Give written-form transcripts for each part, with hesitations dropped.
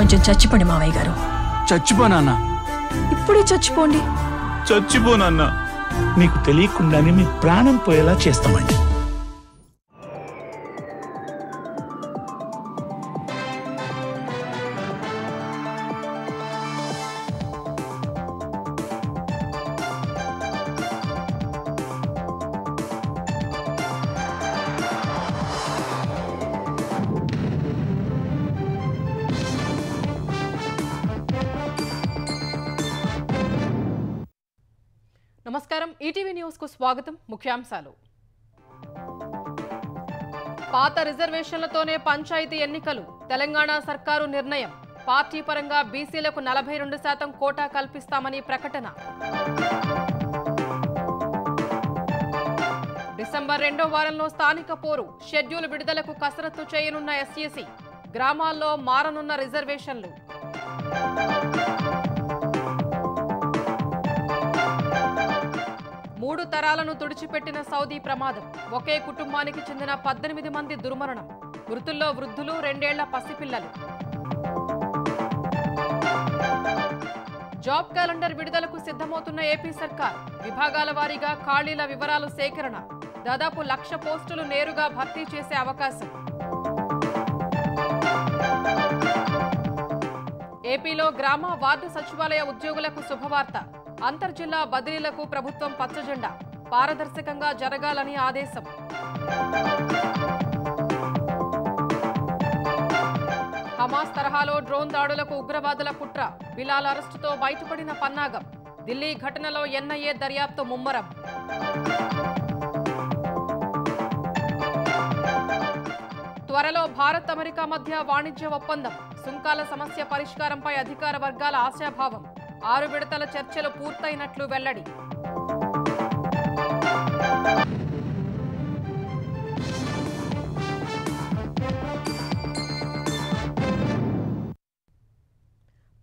కొంచెం చచ్చిపోండి మావయ్య గారు. చచ్చిపోనా? ఇప్పుడే చచ్చిపోండి. చచ్చిపోనన్నా. మీకు తెలియకుండానే మీ ప్రాణం పోయేలా చేస్తామండి. నమస్కారం, ఈటీవీ న్యూస్ కు స్వాగతం. ముఖ్యాంశాలు. పాత రిజర్వేషన్లతోనే పంచాయతీ ఎన్నికలు, తెలంగాణ సర్కారు నిర్ణయం. పార్టీ పరంగా బీసీలకు 42% కోటా కల్పిస్తామని ప్రకటన. డిసెంబర్ 2వ వారంలో స్థానిక పోరు, షెడ్యూల్ విడుదలకు కసరత్తు చేయనున్న ఎస్ఈసీ. గ్రామాల్లో మారనున్న రిజర్వేషన్లు. మూడు తరాలను తుడిచిపెట్టిన సౌదీ ప్రమాదం. ఒకే కుటుంబానికి చెందిన 18 మంది దుర్మరణం. మృతుల్లో వృద్ధులు, 2 ఏళ్ల పసిపిల్లలు. జాబ్ క్యాలెండర్ విడుదలకు సిద్ధమవుతున్న ఏపీ సర్కార్. విభాగాల వారీగా ఖాళీల వివరాలు సేకరణ. దాదాపు 1,00,000 పోస్టులు నేరుగా భర్తీ చేసే అవకాశం. ఏపీలో గ్రామ వార్డు సచివాలయ ఉద్యోగులకు శుభవార్త. అంతర్జిల్లా బదిలీలకు ప్రభుత్వం పచ్చజెండా. పారదర్శకంగా జరగాలని ఆదేశం. హమాస్ తరహాలో డ్రోన్ దాడులకు ఉగ్రవాదుల కుట్ర. బిలాల్ అరెస్టుతో బయటపడిన పన్నాగం. ఢిల్లీ ఘటనలో ఎన్ఐఏ దర్యాప్తు ముమ్మరం. త్వరలో భారత్ అమెరికా మధ్య వాణిజ్య ఒప్పందం. సుంకాల సమస్య పరిష్కారంపై అధికార వర్గాల ఆశాభావం. 6 విడతల చర్చలు పూర్తయినట్లు వెల్లడి.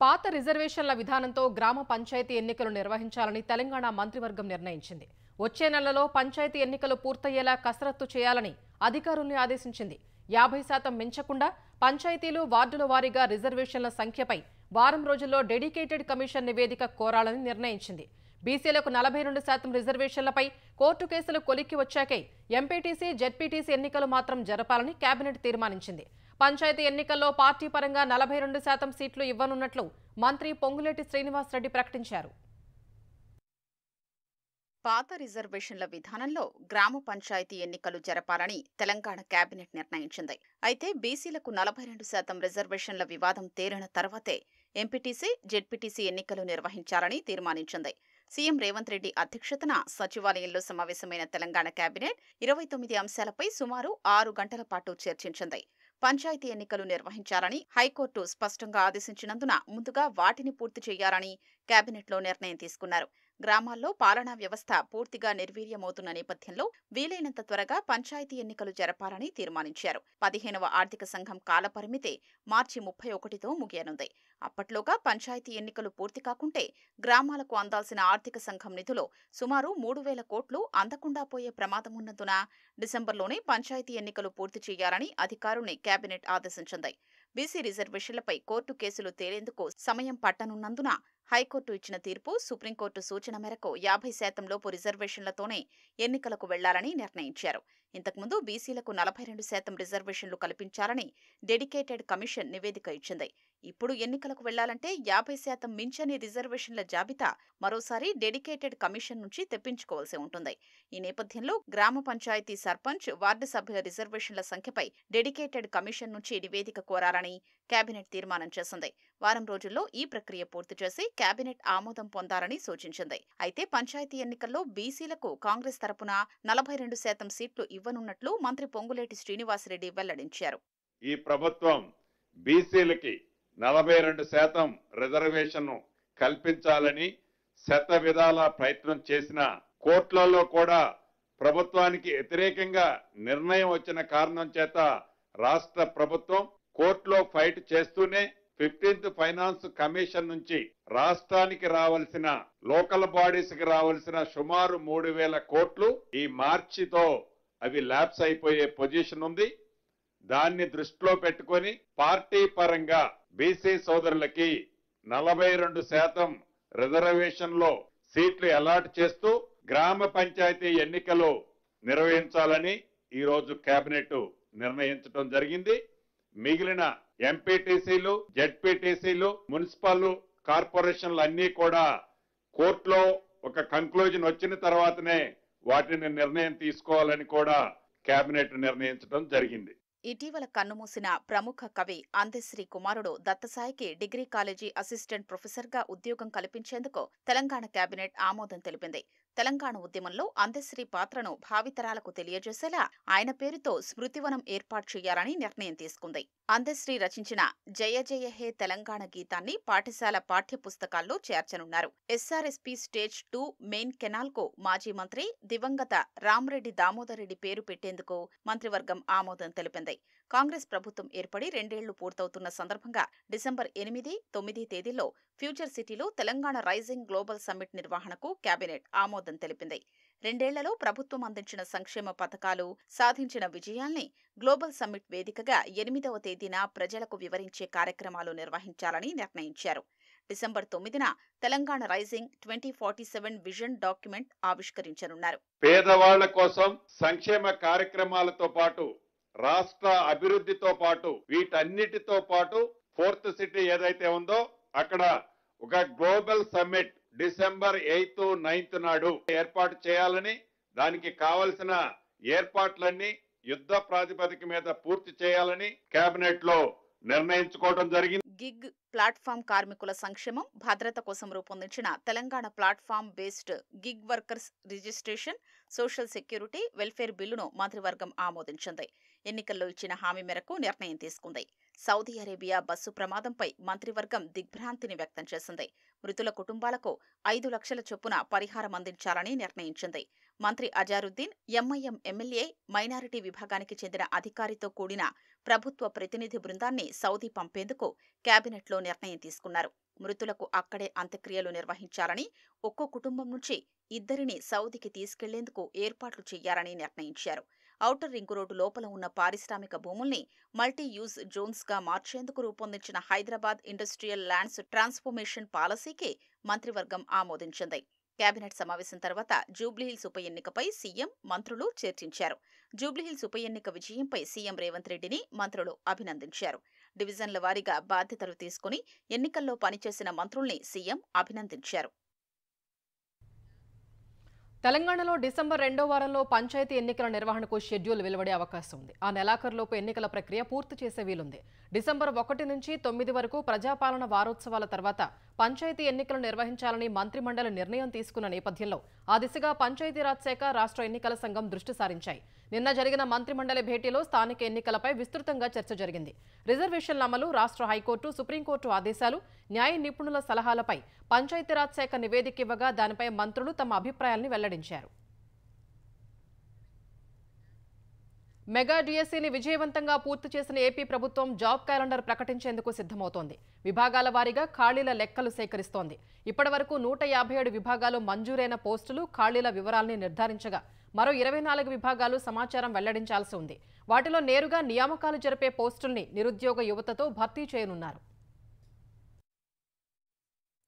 పాత రిజర్వేషన్ల విధానంతో గ్రామ పంచాయతీ ఎన్నికలు నిర్వహించాలని తెలంగాణ మంత్రివర్గం నిర్ణయించింది. వచ్చే నెలలో పంచాయతీ ఎన్నికలు పూర్తయ్యేలా కసరత్తు చేయాలని అధికారుల్ని ఆదేశించింది. 50% మించకుండా పంచాయతీలు, వార్డుల వారీగా రిజర్వేషన్ల సంఖ్యపై వారం రోజుల్లో డెడికేటెడ్ కమిషన్ నివేదిక కోరాలని నిర్ణయించింది. బీసీలకు 42% రిజర్వేషన్లపై కోర్టు కేసులు కొలిక్కి వచ్చాకే ఎంపీటీసీ, జెడ్పీటీసీ ఎన్నికలు మాత్రం జరపాలని కేబినెట్ తీర్మానించింది. పంచాయతీ ఎన్నికల్లో పార్టీ పరంగా 42% సీట్లు ఇవ్వనున్నట్లు మంత్రి పొంగులేటి శ్రీనివాసరెడ్డి ప్రకటించారు. పాత రిజర్వేషన్ల విధానంలో గ్రామ పంచాయతీ ఎన్నికలు జరపాలని తెలంగాణ కేబినెట్ నిర్ణయించింది. అయితే బీసీలకు 42% రిజర్వేషన్ల వివాదం తేలిన తర్వాతే ఎంపీటీసీ, జెడ్పీటీసీ ఎన్నికలు నిర్వహించాలని తీర్మానించింది. సీఎం రేవంత్ రెడ్డి అధ్యక్షతన సచివాలయంలో సమావేశమైన తెలంగాణ కేబినెట్ 29 అంశాలపై సుమారు 6 గంటల పాటు చర్చించింది. పంచాయతీ ఎన్నికలు నిర్వహించాలని హైకోర్టు స్పష్టంగా ఆదేశించినందున ముందుగా వాటిని పూర్తి చేయాలని కేబినెట్లో నిర్ణయం తీసుకున్నారు. గ్రామాల్లో పాలనా వ్యవస్థ పూర్తిగా నిర్వీర్యమవుతున్న నేపథ్యంలో వీలైనంత త్వరగా పంచాయతీ ఎన్నికలు జరపాలని తీర్మానించారు. 15వ ఆర్థిక సంఘం కాలపరిమితి మార్చి 31తో ముగియనుంది. అప్పట్లోగా పంచాయతీ ఎన్నికలు పూర్తి కాకుంటే గ్రామాలకు అందాల్సిన ఆర్థిక సంఘం నిధులు సుమారు 3,000 కోట్లు అందకుండా పోయే ప్రమాదం ఉన్నందున డిసెంబర్లోనే పంచాయతీ ఎన్నికలు పూర్తి చేయాలని అధికారుల్ని కేబినెట్ ఆదేశించింది. బీసీ రిజర్వేషన్లపై కోర్టు కేసులు తేలేందుకు సమయం పట్టనున్నందున హైకోర్టు ఇచ్చిన తీర్పు, సుప్రీంకోర్టు సూచన మేరకు 50% లోపు రిజర్వేషన్లతోనే ఎన్నికలకు వెళ్లాలని నిర్ణయించారు. ఇంతకుముందు బీసీలకు 42% రిజర్వేషన్లు కల్పించాలని డెడికేటెడ్ కమిషన్ నివేదిక ఇచ్చింది. ఇప్పుడు ఎన్నికలకు వెళ్లాలంటే 50% మించని రిజర్వేషన్ల జాబితా మరోసారి డెడికేటెడ్ కమిషన్ నుంచి తెప్పించుకోవాల్సి ఉంటుంది. ఈ నేపథ్యంలో గ్రామ పంచాయతీ సర్పంచ్, వార్డు సభ్యుల రిజర్వేషన్ల సంఖ్యపై డెడికేటెడ్ కమిషన్ నుంచి నివేదిక కోరాలని కేబినెట్ తీర్మానం చేసింది. వారం రోజుల్లో ఈ ప్రక్రియ పూర్తి చేసి కేబినెట్ ఆమోదం పొందాలని సూచించింది. అయితే పంచాయతీ ఎన్నికల్లో బీసీలకు కాంగ్రెస్ తరపున 42% సీట్లు ఇవ్వనున్నట్లు మంత్రి పొంగులేటి శ్రీనివాసరెడ్డి వెల్లడించారు. ఈ ప్రభుత్వం బీసీలకి 42% రిజర్వేషన్ కల్పించాలని శత విధాల ప్రయత్నం చేసిన కోర్టులలో కూడా ప్రభుత్వానికి వ్యతిరేకంగా నిర్ణయం వచ్చిన కారణం చేత రాష్ట్ర ప్రభుత్వం కోర్టులో ఫైట్ చేస్తూనే 15th ఫైనాన్స్ కమిషన్ నుంచి రాష్ట్రానికి రావాల్సిన, లోకల్ బాడీస్ కి రావాల్సిన సుమారు 3,000 కోట్లు ఈ మార్చితో అవి ల్యాప్స్ అయిపోయే పొజిషన్ ఉంది. దాన్ని దృష్టిలో పెట్టుకొని పార్టీ పరంగా బీసీ సోదరులకి 42% రిజర్వేషన్లో సీట్లు అలాట్ చేస్తూ గ్రామ పంచాయతీ ఎన్నికలు నిర్వహించాలని ఈ రోజు కేబినెట్ నిర్ణయించడం జరిగింది. మిగిలిన ఎంపీటీసీలు, జెడ్పీటీసీలు, మున్సిపల్ కార్పొరేషన్లు అన్నీ కూడా కోర్టులో ఒక కంక్లూజన్ వచ్చిన తర్వాతనే వాటిని నిర్ణయం తీసుకోవాలని కూడా కేబినెట్ నిర్ణయించడం జరిగింది. ఇటీవల కన్నుమూసిన ప్రముఖ కవి అందెశ్రీ కుమారుడు దత్తసాయికి డిగ్రీ కాలేజీ అసిస్టెంట్ ప్రొఫెసర్గా ఉద్యోగం కల్పించేందుకు తెలంగాణ కేబినెట్ ఆమోదం తెలిపింది. తెలంగాణ ఉద్యమంలో అందెశ్రీ పాత్రను భావితరాలకు తెలియజేసేలా ఆయన పేరుతో స్మృతివనం ఏర్పాటు చేయాలని నిర్ణయం తీసుకుంది. అందెశ్రీ రచించిన జయ జయ హే తెలంగాణ గీతాన్ని పాఠశాల పాఠ్యపుస్తకాల్లో చేర్చనున్నారు. ఎస్ఆర్ఎస్పీ స్టేజ్ 2 మెయిన్ కెనాల్ కు మాజీ మంత్రి దివంగత రామ్రెడ్డి దామోదర్ రెడ్డి పేరు పెట్టేందుకు మంత్రివర్గం ఆమోదం తెలిపింది. కాంగ్రెస్ ప్రభుత్వం ఏర్పడి 2 ఏళ్లు పూర్తవుతున్న సందర్భంగా డిసెంబర్ 8, 9 తేదీల్లో ఫ్యూచర్ సిటీలో తెలంగాణ రైజింగ్ గ్లోబల్ సమ్మిట్ నిర్వహణకు కేబినెట్ ఆమోదం తెలిపింది. 2 ఏళ్లలో ప్రభుత్వం అందించిన సంక్షేమ పథకాలు, సాధించిన విజయాల్ని గ్లోబల్ సమ్మిట్ వేదికగా 8వ తేదీన ప్రజలకు వివరించే కార్యక్రమాలు నిర్వహించాలని నిర్ణయించారు. డిసెంబర్ 9న తెలంగాణ రైజింగ్ 2047 విజన్ డాక్యుమెంట్ ఆవిష్కరించనున్నారు. పేదవాళ్ల కోసం సంక్షేమ కార్యక్రమాలతో పాటు రాష్ట్ర అభివృద్ధితో పాటు వీటన్నిటితో పాటు 4th సిటీ ఏదైతే ఉందో అక్కడ ఒక గ్లోబల్ సమ్మిట్ డిసెంబర్ 8, 9 నాడు ఏర్పాటు చేయాలని, దానికి కావలసిన ఏర్పాట్లన్నీ యుద్ధ ప్రాతిపదిక మీద పూర్తి చేయాలని కేబినెట్ లో నిర్ణయించుకోవడం జరిగింది. గిగ్ ప్లాట్ఫామ్ కార్మికుల సంక్షేమం, భద్రత కోసం రూపొందించిన Telangana platform based gig workers registration, social security, welfare బిల్లును మంత్రివర్గం ఆమోదించింది. ఎన్నికల్లో ఇచ్చిన హామీ మేరకు నిర్ణయం తీసుకుంది. సౌదీ అరేబియా బస్సు ప్రమాదంపై మంత్రివర్గం దిగ్భ్రాంతిని వ్యక్తం చేసింది. మృతుల కుటుంబాలకు 5 లక్షల చొప్పున పరిహారం అందించాలని నిర్ణయించింది. మంత్రి అజారుద్దీన్ ఎంఐఎం ఎమ్మెల్యే మైనారిటీ విభాగానికి చెందిన అధికారితో కూడిన ప్రభుత్వ ప్రతినిధి బృందాన్ని సౌదీ పంపేందుకు కేబినెట్లో నిర్ణయం తీసుకున్నారు. మృతులకు అక్కడే అంత్యక్రియలు నిర్వహించాలని, ఒక్కో కుటుంబం నుంచి 2 సౌదీకి తీసుకెళ్లేందుకు ఏర్పాట్లు చేయాలని నిర్ణయించారు. ఔటర్ రింగ్ రోడ్డు లోపల ఉన్న పారిశ్రామిక భూముల్ని మల్టీ యూజ్ జోన్స్ గా మార్చేందుకు రూపొందించిన హైదరాబాద్ ఇండస్ట్రియల్ ల్యాండ్స్ ట్రాన్స్ఫర్మేషన్ పాలసీకి మంత్రివర్గం ఆమోదించింది. కేబినెట్ సమావేశం తర్వాత జూబ్లీహిల్స్ ఉప ఎన్నికపై సీఎం, మంత్రులు చర్చించారు. జూబ్లీహిల్స్ ఉప ఎన్నిక విజయంపై సీఎం రేవంత్ రెడ్డిని మంత్రులు అభినందించారు. డివిజన్ల వారీగా బాధ్యతలు తీసుకుని ఎన్నికల్లో పనిచేసిన మంత్రుల్ని సీఎం అభినందించారు. తెలంగాణలో డిసెంబర్ 2వ వారంలో పంచాయతీ ఎన్నికల నిర్వహణకు షెడ్యూల్ వెలువడే అవకాశం ఉంది. ఆ నెలాఖరులోపు ఎన్నికల ప్రక్రియ పూర్తి చేసే వీలుంది. డిసెంబర్ 1 నుంచి 9 వరకు ప్రజాపాలన వారోత్సవాల తర్వాత పంచాయతీ ఎన్నికలు నిర్వహించాలని మంత్రిమండలి నిర్ణయం తీసుకున్న నేపథ్యంలో ఆ దిశగా పంచాయతీరాజ్ శాఖ, రాష్ట్ర ఎన్నికల సంఘం దృష్టి సారించాయి. నిన్న జరిగిన మంత్రిమండలి భేటీలో స్థానిక ఎన్నికలపై విస్తృతంగా చర్చ జరిగింది. రిజర్వేషన్ల అమలు, రాష్ట్ర హైకోర్టు, సుప్రీంకోర్టు ఆదేశాలు, న్యాయ నిపుణుల సలహాలపై పంచాయతీరాజ్ శాఖ నివేదిక ఇవ్వగా దానిపై మంత్రులు తమ అభిప్రాయాల్ని వెల్లడించారు. మెగా డిఎస్సీని విజయవంతంగా పూర్తి చేసిన ఏపీ ప్రభుత్వం జాబ్ క్యాలెండర్ ప్రకటించేందుకు సిద్ధమవుతోంది. విభాగాల వారీగా ఖాళీల లెక్కలు సేకరిస్తోంది. ఇప్పటివరకు 157 విభాగాలు మంజూరైన పోస్టులు, ఖాళీల వివరాల్ని నిర్ధారించగా మరో 24 విభాగాలు సమాచారం వెల్లడించాల్సి ఉంది. వాటిలో నేరుగా నియామకాలు జరిపే పోస్టుల్ని నిరుద్యోగ యువతతో భర్తీ చేయనున్నారు.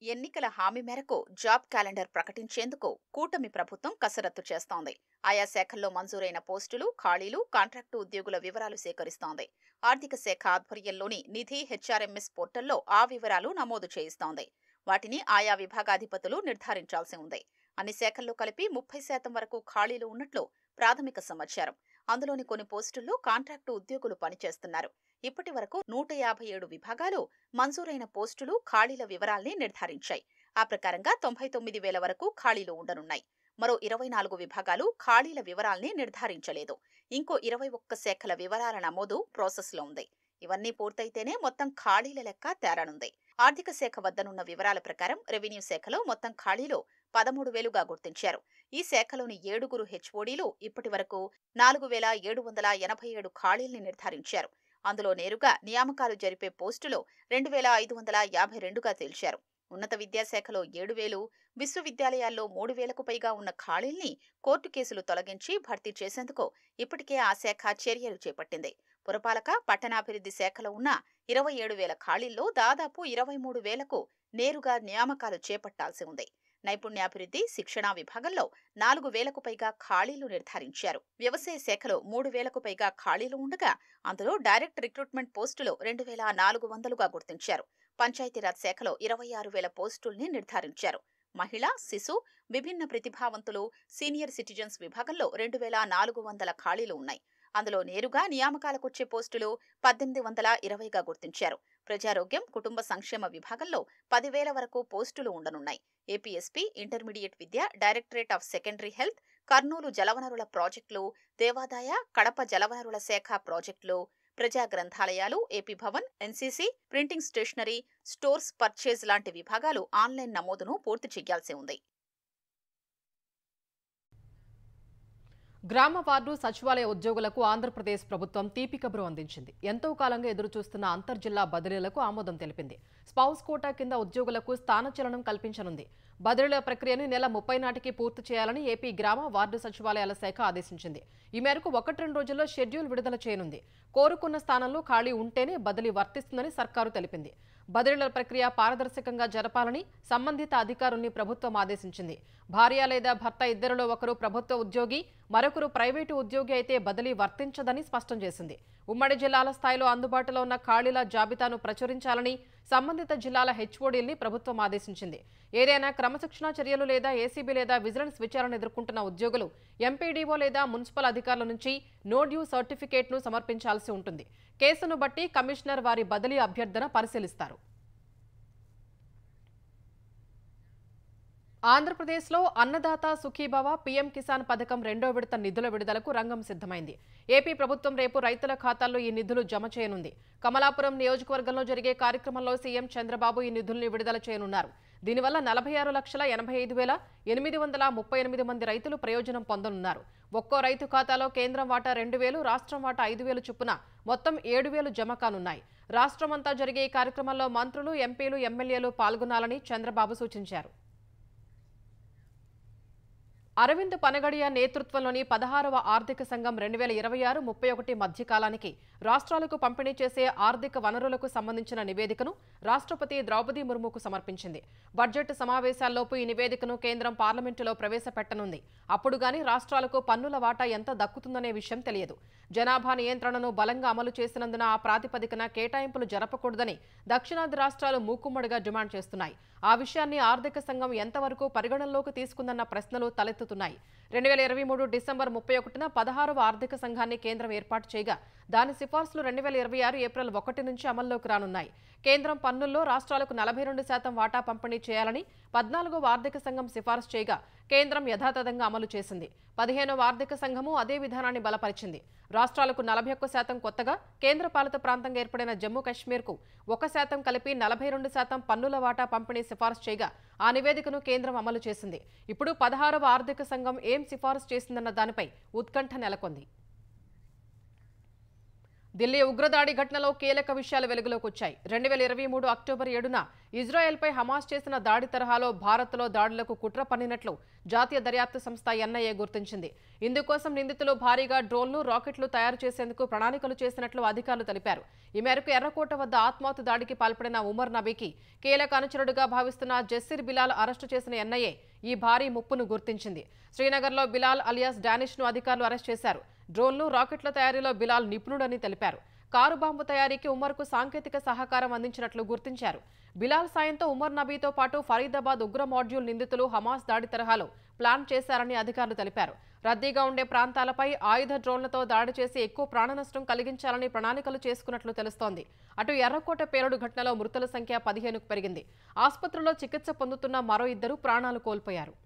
ఎన్నికల హామీ మేరకు జాబ్ క్యాలెండర్ ప్రకటించేందుకు కూటమి ప్రభుత్వం కసరత్తు చేస్తోంది. ఆయా శాఖల్లో మంజూరైన పోస్టులు, ఖాళీలు, కాంట్రాక్టు ఉద్యోగుల వివరాలు సేకరిస్తోంది. ఆర్థిక శాఖ ఆధ్వర్యంలోని నిధి హెచ్ఆర్ఎంఎస్ పోర్టల్లో ఆ వివరాలు నమోదు చేయిస్తోంది. వాటిని ఆయా విభాగాధిపతులు నిర్ధారించాల్సి ఉంది. అన్ని శాఖల్లో కలిపి 30% వరకు ఖాళీలు ఉన్నట్లు ప్రాథమిక సమాచారం. అందులోని కొన్ని పోస్టుల్లో కాంట్రాక్టు ఉద్యోగులు పనిచేస్తున్నారు. ఇప్పటి వరకు 157 విభాగాలు మంజూరైన పోస్టులు, ఖాళీల వివరాల్ని నిర్ధారించాయి. ఆ ప్రకారంగా 99,000 వరకు ఖాళీలు ఉండనున్నాయి. మరో 24 విభాగాలు ఖాళీల వివరాల్ని నిర్ధారించలేదు. ఇంకో 21 శాఖల వివరాల నమోదు ప్రాసెస్లో ఉంది. ఇవన్నీ పూర్తయితేనే మొత్తం ఖాళీల లెక్క తేరనుంది. ఆర్థిక శాఖ వద్దనున్న వివరాల ప్రకారం రెవెన్యూ శాఖలో మొత్తం ఖాళీలు 13,000గా గుర్తించారు. ఈ శాఖలోని 7 హెచ్ఓడీలు ఇప్పటి వరకు 4,787 ఖాళీల్ని నిర్ధారించారు. అందులో నేరుగా నియామకాలు జరిపే పోస్టులు 2,552గా తేల్చారు. ఉన్నత విద్యాశాఖలో 7,000, విశ్వవిద్యాలయాల్లో 3,000కు పైగా ఉన్న ఖాళీల్ని కోర్టు కేసులు తొలగించి భర్తీ చేసేందుకు ఇప్పటికే ఆ శాఖ చర్యలు చేపట్టింది. పురపాలక పట్టణాభివృద్ధి శాఖలో ఉన్న 27,000 ఖాళీల్లో దాదాపు 23,000కు నేరుగా నియామకాలు చేపట్టాల్సి ఉంది. నైపుణ్యాభివృద్ధి శిక్షణా విభాగంలో 4,000కు పైగా ఖాళీలు నిర్ధారించారు. వ్యవసాయ శాఖలో 3,000కు పైగా ఖాళీలు ఉండగా అందులో డైరెక్ట్ రిక్రూట్మెంట్ పోస్టులు 2,400గా గుర్తించారు. పంచాయతీరాజ్ శాఖలో 26,000 పోస్టుల్ని నిర్ధారించారు. మహిళా, శిశు, విభిన్న ప్రతిభావంతులు, సీనియర్ సిటిజన్స్ విభాగంలో 2,400 ఖాళీలు ఉన్నాయి. అందులో నేరుగా నియామకాలకొచ్చే పోస్టులు 1,820గా గుర్తించారు. ప్రజారోగ్యం, కుటుంబ సంక్షేమ విభాగంలో 10,000 వరకు పోస్టులు ఉండనున్నాయి. ఏపీఎస్పీ, ఇంటర్మీడియట్ విద్య, directorate of secondary health, Kurnool జలవనరుల ప్రాజెక్టులు, దేవాదాయ, కడప జలవనరుల శాఖ ప్రాజెక్టులు, ప్రజా గ్రంథాలయాలు, AP Bhavan, NCC, printing stationery, stores purchase లాంటి విభాగాలు ఆన్లైన్ నమోదును పూర్తి చేయాల్సి ఉంది. గ్రామ వార్డు సచివాలయ ఉద్యోగులకు ఆంధ్రప్రదేశ్ ప్రభుత్వం తీపి కబురు అందించింది. ఎంతో కాలంగా ఎదురుచూస్తున్న అంతర్జిల్లా బదిలీలకు ఆమోదం తెలిపింది. స్పౌస్ కోటా కింద ఉద్యోగులకు స్థానచలనం కల్పించనుంది. బదిలీల ప్రక్రియను నెల 30 నాటికి పూర్తి చేయాలని ఏపీ గ్రామ వార్డు సచివాలయాల శాఖ ఆదేశించింది. ఈ మేరకు 1-2 రోజుల్లో షెడ్యూల్ విడుదల చేయనుంది. కోరుకున్న స్థానంలో ఖాళీ ఉంటేనే బదిలీ వర్తిస్తుందని సర్కారు తెలిపింది. బదిలీల ప్రక్రియ పారదర్శకంగా జరపాలని సంబంధిత అధికారుల్ని ప్రభుత్వం ఆదేశించింది. భార్య లేదా భర్త ఇద్దరిలో ఒకరు ప్రభుత్వ ఉద్యోగి, మరొకరు ప్రైవేటు ఉద్యోగి అయితే బదిలీ వర్తించదని స్పష్టం చేసింది. ఉమ్మడి జిల్లాల స్థాయిలో అందుబాటులో ఉన్న ఖాళీల జాబితాను ప్రచురించాలని సంబంధిత జిల్లాల హెచ్ఓడీల్ని ప్రభుత్వం ఆదేశించింది. ఏదైనా క్రమశిక్షణా చర్యలు లేదా ఏసీబీ లేదా విజిలెన్స్ విచారణ ఎదుర్కొంటున్న ఉద్యోగులు ఎంపీడీఓ లేదా మున్సిపల్ అధికారుల నుంచి నో డ్యూ సర్టిఫికేట్ను సమర్పించాల్సి ఉంటుంది. కేసును బట్టి కమిషనర్ వారి బదిలీ అభ్యర్థన పరిశీలిస్తారు. ఆంధ్రప్రదేశ్లో అన్నదాత సుఖీభవ, పీఎం కిసాన్ పథకం 2వ విడత నిధుల విడుదలకు రంగం సిద్ధమైంది. ఏపీ ప్రభుత్వం రేపు రైతుల ఖాతాల్లో ఈ నిధులు జమ చేయనుంది. కమలాపురం నియోజకవర్గంలో జరిగే కార్యక్రమంలో సీఎం చంద్రబాబు ఈ నిధుల్ని విడుదల చేయనున్నారు. దీనివల్ల 46,85,838 మంది రైతులు ప్రయోజనం పొందనున్నారు. ఒక్కో రైతు ఖాతాలో కేంద్రం వాటా 2,000, రాష్ట్రం వాటా 5,000 చొప్పున మొత్తం 7,000 జమ కానున్నాయి. రాష్ట్రమంతా జరిగే ఈ కార్యక్రమంలో మంత్రులు, ఎంపీలు, ఎమ్మెల్యేలు పాల్గొనాలని చంద్రబాబు సూచించారు. అరవింద్ పనగడియా నేతృత్వంలోని 16వ ఆర్థిక సంఘం 2026-31 మధ్యకాలానికి రాష్ట్రాలకు పంపిణీ చేసే ఆర్థిక వనరులకు సంబంధించిన నివేదికను రాష్ట్రపతి ద్రౌపది ముర్ముకు సమర్పించింది. బడ్జెట్ సమావేశాల్లోపు ఈ నివేదికను కేంద్రం పార్లమెంటులో ప్రవేశపెట్టనుంది. అప్పుడు గాని రాష్ట్రాలకు పన్నుల వాటా ఎంత దక్కుతుందనే విషయం తెలియదు. జనాభా నియంత్రణను బలంగా అమలు చేసినందున ఆ ప్రాతిపదికన కేటాయింపులు జరపకూడదని దక్షిణాది రాష్ట్రాలు మూకుమ్మడిగా డిమాండ్ చేస్తున్నాయి. ఆ విషయాన్ని ఆర్థిక సంఘం ఎంతవరకు పరిగణనలోకి తీసుకుందన్న ప్రశ్నలు తలెత్తుతున్నాయి. 2023 డిసెంబర్ 31న 16వ ఆర్థిక సంఘాన్ని కేంద్రం ఏర్పాటు చేయగా దాని సిఫార్సులు 2026 ఏప్రిల్ 1 నుంచి అమల్లోకి రానున్నాయి. కేంద్రం పన్నుల్లో రాష్ట్రాలకు 42% వాటా పంపిణీ చేయాలని 14వ ఆర్థిక సంఘం సిఫార్సు చేయగా కేంద్రం యథాతథంగా అమలు చేసింది. 15వ ఆర్థిక సంఘము అదే విధానాన్ని బలపరిచింది. రాష్ట్రాలకు 41% కొత్తగా, కేంద్ర పాలిత ప్రాంతంగా ఏర్పడిన జమ్మూ కశ్మీర్కు 1% కలిపి 42% పన్నుల వాటా పంపిణీ సిఫార్సు చేయగా ఆ నివేదికను కేంద్రం అమలు చేసింది. ఇప్పుడు 16వ ఆర్థిక సంఘం ఏం సిఫార్సు చేసిందన్న దానిపై ఉత్కంఠ నెలకొంది. ఢిల్లీ ఉగ్రదాడి ఘటనలో కీలక విషయాలు వెలుగులోకి వచ్చాయి. 2023 అక్టోబర్ 7న ఇజ్రాయెల్పై హమాస్ చేసిన దాడి తరహాలో భారత్లో దాడులకు కుట్ర పన్నినట్లు జాతీయ దర్యాప్తు సంస్థ ఎన్ఐఏ గుర్తించింది. ఇందుకోసం నిందితులు భారీగా డ్రోన్లు, రాకెట్లు తయారు చేసేందుకు ప్రణాళికలు చేసినట్లు అధికారులు తెలిపారు. ఈ మేరకు ఎర్రకోట వద్ద ఆత్మాహుతి దాడికి పాల్పడిన ఉమర్ నబీకి కీలక అనుచరుడుగా భావిస్తున్న జస్సిర్ బిలాల్ అరెస్టు చేసిన ఎన్ఐఏ ఈ భారీ ముప్పును గుర్తించింది. శ్రీనగర్లో బిలాల్ అలియాస్ డానిష్ను అధికారులు అరెస్ట్ చేశారు. డ్రోన్లు, రాకెట్ల తయారీలో బిలాల్ నిపుణుడని తెలిపారు. కారు బాంబు తయారీకి ఉమర్కు సాంకేతిక సహకారం అందించినట్లు గుర్తించారు. బిలాల్ సాయంతో ఉమర్ నబీతో పాటు ఫరీదాబాద్ ఉగ్ర మాడ్యూల్ నిందితులు హమాస్ దాడి తరహాలో ప్లాన్ చేశారని అధికారులు తెలిపారు. రద్దీగా ఉండే ప్రాంతాలపై ఆయుధ డ్రోన్లతో దాడి చేసి ఎక్కువ ప్రాణనష్టం కలిగించాలని ప్రణాళికలు చేసుకున్నట్లు తెలుస్తోంది. అటు ఎర్రకోట పేలుడు ఘటనలో మృతుల సంఖ్య 15కు పెరిగింది. ఆసుపత్రిలో చికిత్స పొందుతున్న మరో 2 ప్రాణాలు కోల్పోయారు.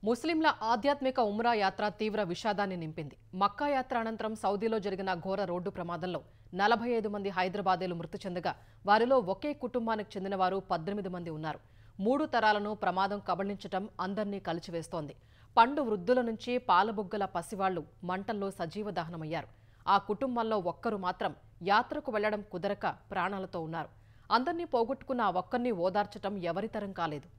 ముస్లింల ఆధ్యాత్మిక ఉమ్రా యాత్ర తీవ్ర విషాదాన్ని నింపింది. మక్కా యాత్ర అనంతరం సౌదీలో జరిగిన ఘోర రోడ్డు ప్రమాదంలో 45 మంది హైదరాబాదీలు మృతి చెందగా వారిలో ఒకే కుటుంబానికి చెందిన వారు 18 మంది ఉన్నారు. 3 తరాలను ప్రమాదం కబళించటం అందర్నీ కలిచివేస్తోంది. పండు వృద్ధుల నుంచి పాలబుగ్గల పసివాళ్లు మంటల్లో సజీవ దహనమయ్యారు. ఆ కుటుంబంలో ఒక్కరు మాత్రం యాత్రకు వెళ్లడం కుదరక ప్రాణాలతో ఉన్నారు. అందర్నీ పోగొట్టుకున్న ఆ ఒక్కరిని ఓదార్చటం ఎవరితరం కాలేదు.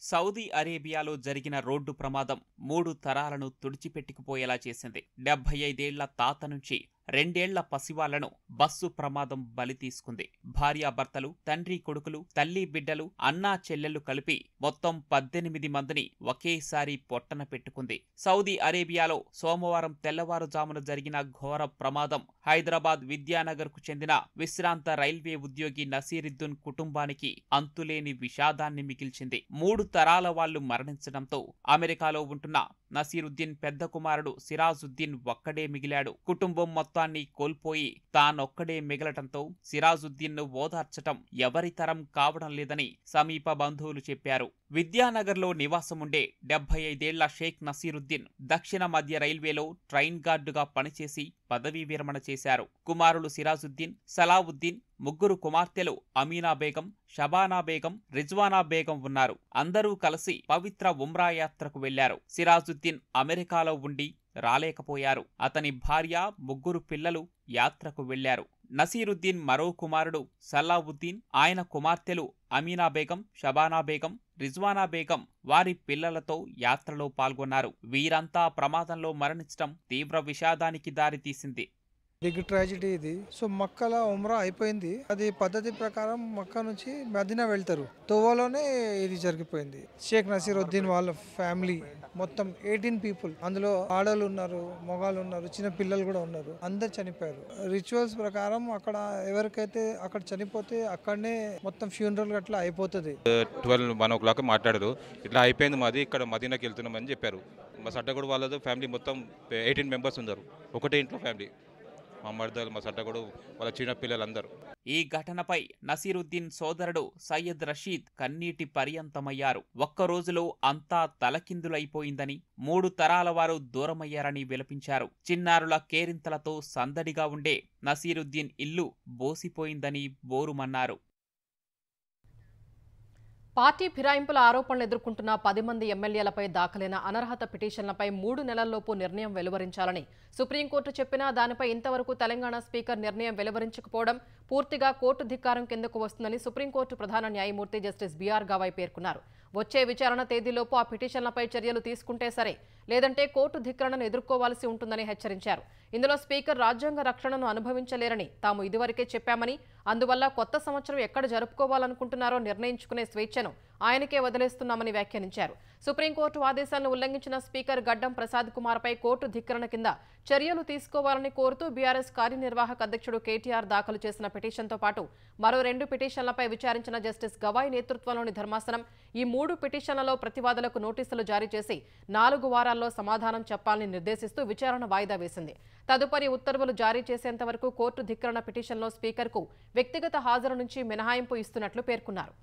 సౌదీ అరేబియాలో జరిగిన రోడ్డు ప్రమాదం 3 తరాలను తుడిచిపెట్టుకుపోయేలా చేసింది. 75 ఏళ్ల తాత నుంచి 2 ఏళ్ల పసివాళ్లను బస్సు ప్రమాదం బలి తీసుకుంది. భార్యాభర్తలు, తండ్రి కొడుకులు, తల్లి బిడ్డలు, అన్నా చెల్లెళ్లు కలిపి మొత్తం 18 మందిని ఒకేసారి పొట్టన పెట్టుకుంది. సౌదీ అరేబియాలో సోమవారం తెల్లవారుజామున జరిగిన ఘోర ప్రమాదం హైదరాబాద్ విద్యానగర్కు చెందిన విశ్రాంత రైల్వే ఉద్యోగి నసీరుద్దీన్ కుటుంబానికి అంతులేని విషాదాన్ని మిగిల్చింది. 3 తరాల వాళ్లు మరణించడంతో అమెరికాలో ఉంటున్న నసీరుద్దీన్ పెద్ద కుమారుడు సిరాజుద్దీన్ ఒక్కడే మిగిలాడు. కుటుంబం మొత్తాన్ని కోల్పోయి తానొక్కడే మిగలటంతో సిరాజుద్దీన్ను ఓదార్చటం ఎవరి తరం కావడం లేదని సమీప బంధువులు చెప్పారు. విద్యానగర్లో నివాసముండే 75 ఏళ్ల షేక్ నసీరుద్దీన్ దక్షిణ మధ్య రైల్వేలో ట్రైన్ గార్డుగా పనిచేసి పదవీ విరమణ చేశారు. కుమారులు సిరాజుద్దీన్, సలావుద్దీన్, 3 కుమార్తెలు అమీనా బేగం, షబానా బేగం, రిజ్వానా బేగం ఉన్నారు. అందరూ కలిసి పవిత్ర ఉమ్రా యాత్రకు వెళ్లారు. సిరాజుద్దీన్ అమెరికాలో ఉండి రాలేకపోయారు. అతని భార్య, 3 పిల్లలు యాత్రకు వెళ్లారు. నసీరుద్దీన్ మరో కుమారుడు సలావుద్దీన్, ఆయన కుమార్తెలు అమీనా బేగం, షబానా బేగం, రిజ్వానా బేగం వారి పిల్లలతో యాత్రలో పాల్గొన్నారు. వీరంతా ప్రమాదంలో మరణించడం తీవ్ర విషాదానికి దారితీసింది. బిగ్ ట్రాజెడీ ఇది. సో మక్కల ఉమ్రా అయిపోయింది. అది పద్ధతి ప్రకారం మక్కా నుంచి మదీనా వెళ్తారు. తోవాలోనే ఇది జరిగిపోయింది. షేక్ నసీరుద్దీన్ వాళ్ళ ఫ్యామిలీ మొత్తం 18 పీపుల్, అందులో ఆడలు ఉన్నారు, మొగాళ్ళు ఉన్నారు, చిన్న పిల్లలు కూడా ఉన్నారు. అందరు చనిపోయారు. రిచువల్స్ ప్రకారం అక్కడ ఎవరికైతే అక్కడ చనిపోతే అక్కడనే మొత్తం ఫ్యూనరల్ అట్లా అయిపోతుంది. 12-1 o'clock మాట్లాడారు. ఇట్లా అయిపోయింది మాది, ఇక్కడ మదీనాకి వెళ్తున్నామని చెప్పారు. మా సట్టగూడ వాళ్ళది ఫ్యామిలీ మొత్తం 18 మెంబర్స్ ఉన్నారు. ఒకటే ఇంట్లో ఫ్యామిలీ, మా మర్దలు, మా సట్టగూడు, వాళ్ళ చిన్న పిల్లలందరూ. ఈ ఘటనపై నసీరుద్దీన్ సోదరుడు సయ్యద్ రషీద్ కన్నీటి పర్యంతమయ్యారు. ఒక్క రోజులో అంతా తలకిందులైపోయిందని, 3 తరాల వారు దూరమయ్యారని విలపించారు. చిన్నారుల కేరింతలతో సందడిగా ఉండే నసీరుద్దీన్ ఇల్లు బోసిపోయిందని బోరుమన్నారు. పార్టీ ఫిరాయింపుల ఆరోపణలు ఎదుర్కొంటున్న 10 మంది ఎమ్మెల్యేలపై దాఖలైన అనర్హత పిటిషన్లపై 3 నెలల్లోపు నిర్ణయం వెలువరించాలని సుప్రీంకోర్టు చెప్పినా దానిపై ఇంతవరకు తెలంగాణ స్పీకర్ నిర్ణయం వెలువరించకపోవడం పూర్తిగా కోర్టు ధిక్కారం కిందకు వస్తుందని సుప్రీంకోర్టు ప్రధాన న్యాయమూర్తి జస్టిస్ బిఆర్ గవాయ్ పేర్కొన్నారు. వచ్చే విచారణ తేదీలోపు ఆ పిటిషన్లపై చర్యలు తీసుకుంటే సరే, లేదంటే కోర్టు ధిక్కరణను ఎదుర్కోవాల్సి ఉంటుందని హెచ్చరించారు. ఇందులో స్పీకర్ రాజ్యాంగ రక్షణను అనుభవించలేరని తాము ఇదివరకే చెప్పామని, అందువల్ల కొత్త సంవత్సరం ఎక్కడ జరుపుకోవాలనుకుంటున్నారో నిర్ణయించుకునే స్వేచ్ఛను ఆయనకే వదిలేస్తున్నామని వ్యాఖ్యానించారు. సుప్రీంకోర్టు ఆదేశాలను ఉల్లంఘించిన స్పీకర్ గడ్డం ప్రసాద్ కుమార్పై కోర్టు ధిక్కరణ కింద చర్యలు తీసుకోవాలని కోరుతూ బీఆర్ఎస్ కార్యనిర్వాహక అధ్యక్షుడు కేటీఆర్ దాఖలు చేసిన పిటిషన్తో పాటు మరో 2 పిటిషన్లపై విచారించిన జస్టిస్ గవాయ్ నేతృత్వంలోని ధర్మాసనం ఈ 3 పిటిషన్లలో ప్రతివాదులకు నోటీసులు జారీ చేసి 4 వారాల్లో సమాధానం చెప్పాలని నిర్దేశిస్తూ విచారణ వాయిదా వేసింది. తదుపరి ఉత్తర్వులు జారీ చేసేంత వరకు కోర్టు ధిక్కరణ పిటిషన్లో స్పీకర్కు వ్యక్తిగత హాజరు నుంచి మినహాయింపు ఇస్తున్నట్లు పేర్కొన్నారు.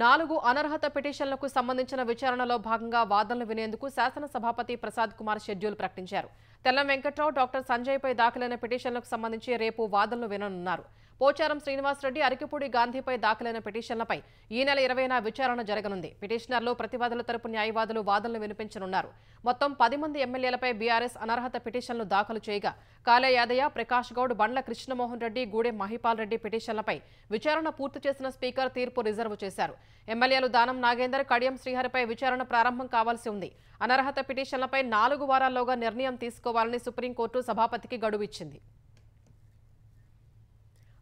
4 అనర్హత పిటిషన్లకు సంబంధించిన విచారణలో భాగంగా వాదనలు వినేందుకు శాసనసభాపతి ప్రసాద్ కుమార్ షెడ్యూల్ ప్రకటించారు. తెల్లం వెంకట్రావు, డాక్టర్ సంజయ్పై దాఖలైన పిటిషన్లకు సంబంధించి రేపు వాదనలు విననున్నారు. పోచారం శ్రీనివాసరెడ్డి, అరకిపూడి గాంధీపై దాఖలైన పిటిషన్లపై ఈ నెల 20న విచారణ జరగనుంది. పిటిషనర్లు, ప్రతివాదుల తరపు న్యాయవాదులు వాదనలు వినిపించనున్నారు. మొత్తం 10 మంది ఎమ్మెల్యేలపై బీఆర్ఎస్ అనర్హత పిటిషన్లు దాఖలు చేయగా కాళే యాదయ్య, ప్రకాష్ గౌడ్, బండ్ల కృష్ణమోహన్ రెడ్డి, గూడెం మహిపాల్ రెడ్డి పిటిషన్లపై విచారణ పూర్తి చేసిన స్పీకర్ తీర్పు రిజర్వ్ చేశారు. ఎమ్మెల్యేలు దానం నాగేందర్, కడియం శ్రీహరిపై విచారణ ప్రారంభం కావాల్సి ఉంది. అనర్హత పిటిషన్లపై 4 వారాల్లోగా నిర్ణయం తీసుకోవాలని సుప్రీంకోర్టు సభాపతికి గడువు ఇచ్చింది.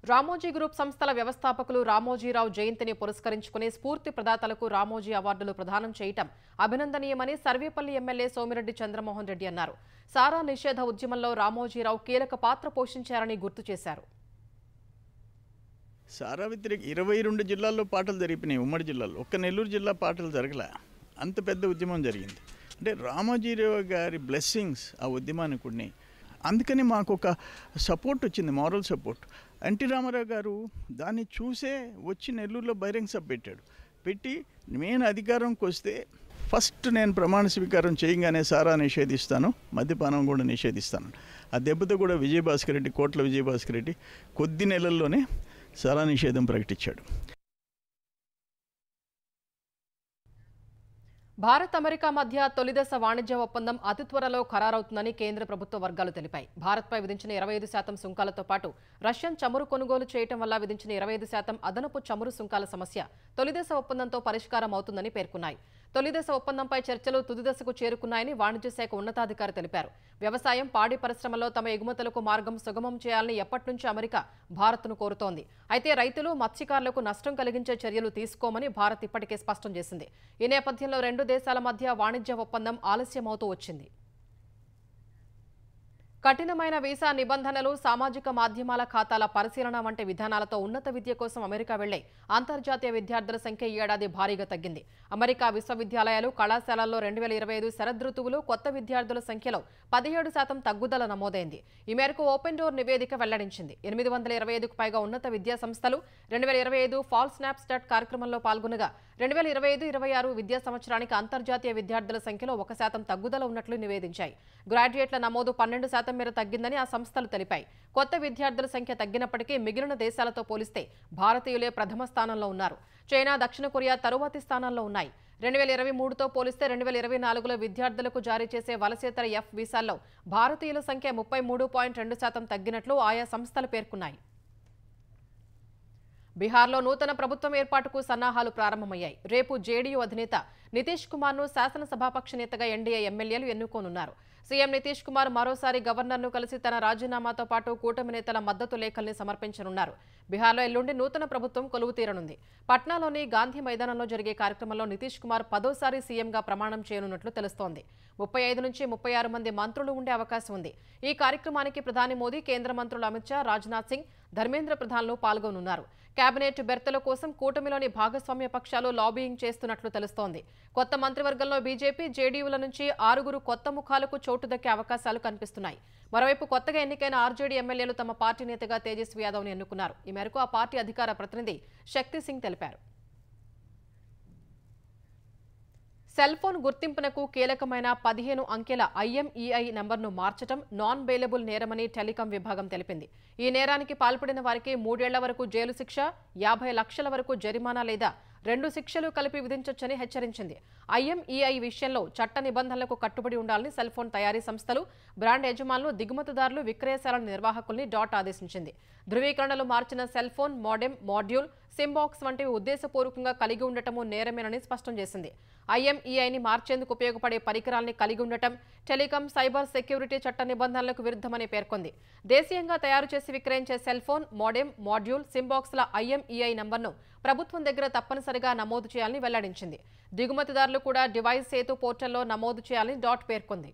రామోజీ గ్రూప్ సంస్థల వ్యవస్థాపకులు రామోజీరావు జయంతిని పురస్కరించుకుని స్ఫూర్తి ప్రదాతలకు రామోజీ అవార్డులు ప్రదానం చేయటం అభినందనీయమని సర్వేపల్లి ఎమ్మెల్యే సోమిరెడ్డి చంద్రమోహన్ రెడ్డి అన్నారు. సారా నిషేధ ఉద్యమంలో రామోజీరావు కీలక పాత్ర పోషించారని గుర్తు చేశారు. సారా వ్యతిరేక 22 జిల్లాల్లో పాటలు జరిపినాయి. ఉమ్మడి జిల్లాలో ఒక్క నెల్లూరు జిల్లా పాటలు జరగలే. అంత పెద్ద ఉద్యమం జరిగింది. అంటే రామోజీరావు గారి బ్లెస్సింగ్స్ ఆ ఉద్యమానికి ఉన్నాయి. అందుకని మాకు ఒక సపోర్ట్ వచ్చింది, మారల్ సపోర్ట్. ఎన్టీ రామారావు గారు దాన్ని చూసే వచ్చి నెల్లూరులో బహిరంగ సభ పెట్టాడు. పెట్టి నేను అధికారంకి వస్తే ఫస్ట్ నేను ప్రమాణ స్వీకారం చేయగానే సారా నిషేధిస్తాను, మద్యపానం కూడా నిషేధిస్తాను. ఆ దెబ్బతో కూడా విజయభాస్కర్ రెడ్డి, కోట్ల విజయభాస్కర్ రెడ్డి కొద్ది నెలల్లోనే సారా నిషేధం ప్రకటించాడు. భారత్ అమెరికా మధ్య తొలిదశ వాణిజ్య ఒప్పందం అతి త్వరలో ఖరారవుతుందని కేంద్ర ప్రభుత్వ వర్గాలు తెలిపాయి. భారత్పై విధించిన 25% సుంకాలతో పాటు రష్యన్ చమురు కొనుగోలు చేయడం వల్ల విధించిన 25% అదనపు చమురు సుంకాల సమస్య తొలిదశ ఒప్పందంతో పరిష్కారం అవుతుందని పేర్కొన్నాయి. తొలిదశ ఒప్పందంపై చర్చలు తుది దశకు చేరుకున్నాయని వాణిజ్య శాఖ ఉన్నతాధికారి తెలిపారు. వ్యవసాయం, పాడి పరిశ్రమలో తమ ఎగుమతులకు మార్గం సుగమం చేయాలని ఎప్పటి నుంచి అమెరికా భారత్ను కోరుతోంది. అయితే రైతులు, మత్స్యకారులకు నష్టం కలిగించే చర్యలు తీసుకోమని భారత్ ఇప్పటికే స్పష్టం చేసింది. ఈ నేపథ్యంలో రెండు దేశాల మధ్య వాణిజ్య ఒప్పందం ఆలస్యమవుతూ వచ్చింది. కఠినమైన వీసా నిబంధనలు, సామాజిక మాధ్యమాల ఖాతాల పరిశీలన వంటి విధానాలతో ఉన్నత విద్య కోసం అమెరికా వెళ్లే అంతర్జాతీయ విద్యార్థుల సంఖ్య ఈ ఏడాది భారీగా తగ్గింది. అమెరికా విశ్వవిద్యాలయాలు, కళాశాలల్లో 2025 శరదృతువులు కొత్త విద్యార్థుల సంఖ్యలో 17% తగ్గుదల నమోదైంది. ఈ మేరకు ఓపెన్ డోర్ నివేదిక వెల్లడించింది. 825కు పైగా ఉన్నత విద్యా సంస్థలు 2025 ఫాల్ స్నాప్ స్టాట్ కార్యక్రమంలో పాల్గొనగా 2025-26 విద్యా సంవత్సరానికి అంతర్జాతీయ విద్యార్థుల సంఖ్యలో 1% తగ్గుదల ఉన్నట్లు నివేదించాయి. గ్రాడ్యుయేట్ల నమోదు 12% మేర తగ్గిందని ఆ సంస్థలు తెలిపాయి. కొత్త విద్యార్థుల సంఖ్య తగ్గినప్పటికీ మిగిలిన దేశాలతో పోలిస్తే భారతీయులే ప్రథమ స్థానంలో ఉన్నారు. చైనా, దక్షిణ కొరియా తరువాతి స్థానాల్లో ఉన్నాయి. 2023తో పోలిస్తే 2024లో విద్యార్థులకు జారీ చేసే వలసేతర ఎఫ్ వీసాల్లో భారతీయుల సంఖ్య 33.2% తగ్గినట్లు ఆయా సంస్థలు పేర్కొన్నాయి. బీహార్లో నూతన ప్రభుత్వం ఏర్పాటుకు సన్నాహాలు ప్రారంభమయ్యాయి. రేపు జేడీయూ అధినేత నితీష్ కుమార్ను శాసనసభాపక్ష నేతగా ఎన్డీఏ ఎమ్మెల్యేలు ఎన్నుకోనున్నారు. సీఎం నితీష్ కుమార్ మరోసారి గవర్నర్ను కలిసి తన రాజీనామాతో పాటు కూటమి నేతల మద్దతు లేఖల్ని సమర్పించనున్నారు. బీహార్లో ఎల్లుండి నూతన ప్రభుత్వం కొలువు తీరనుంది. పట్నాలోని గాంధీ మైదానంలో జరిగే కార్యక్రమంలో నితీష్ కుమార్ 10వ సీఎంగా ప్రమాణం చేయనున్నట్లు తెలుస్తోంది. 35 నుంచి 36 మంది మంత్రులు ఉండే అవకాశం ఉంది. ఈ కార్యక్రమానికి ప్రధాని మోదీ, కేంద్ర మంత్రులు అమిత్ షా, రాజ్నాథ్ సింగ్, ధర్మేంద్ర ప్రధాన్లు పాల్గొనున్నారు. కేబినెట్ బెర్తల కోసం కూటమిలోని భాగస్వామ్య పక్షాలు లాబీయింగ్ చేస్తున్నట్లు తెలుస్తోంది. కొత్త మంత్రివర్గంలో బీజేపీ, జేడీయూల నుంచి 6 కొత్త ముఖాలకు చోటు దక్కే అవకాశాలు కనిపిస్తున్నాయి. మరోవైపు కొత్తగా ఎన్నికైన ఆర్జేడీ ఎమ్మెల్యేలు తమ పార్టీ నేతగా తేజస్వి యాదవ్ను ఎన్నుకున్నారు. ఈ మేరకు ఆ పార్టీ అధికార ప్రతినిధి శక్తి సింగ్ తెలిపారు. సెల్ ఫోన్ గుర్తింపునకు కీలకమైన 15 అంకెల IMEI నంబర్ను మార్చడం నాన్ బెయిలబుల్ నేరమని టెలికాం విభాగం తెలిపింది. ఈ నేరానికి పాల్పడిన వారికి 3 ఏళ్ల వరకు జైలు శిక్ష, 50 లక్షల వరకు జరిమానా లేదా 2 శిక్షలు కలిపి విధించొచ్చని హెచ్చరించింది. IMEI విషయంలో చట్ట నిబంధనలకు కట్టుబడి ఉండాలని సెల్ ఫోన్ తయారీ సంస్థలు, బ్రాండ్ యజమానులు, దిగుమతిదారులు, విక్రయశాలల నిర్వాహకుల్ని డాట్ ఆదేశించింది. ధృవీకరణలు మార్చిన cell phone, modem, module, SIM box వంటివి ఉద్దేశపూర్వకంగా కలిగి ఉండటము నేరమేనని స్పష్టం చేసింది. IMEIని మార్చేందుకు ఉపయోగపడే పరికరాల్ని కలిగి ఉండటం టెలికాం, సైబర్ సెక్యూరిటీ చట్ట నిబంధనలకు విరుద్ధమని పేర్కొంది. దేశీయంగా తయారు చేసి విక్రయించే cell phone, modem, module, sim బాక్స్ల IMEI నంబర్ను ప్రభుత్వం దగ్గర తప్పనిసరిగా నమోదు చేయాలని వెల్లడించింది. దిగుమతిదారులు కూడా డివైస్ సేతు పోర్టల్లో నమోదు చేయాలని డాట్ పేర్కొంది.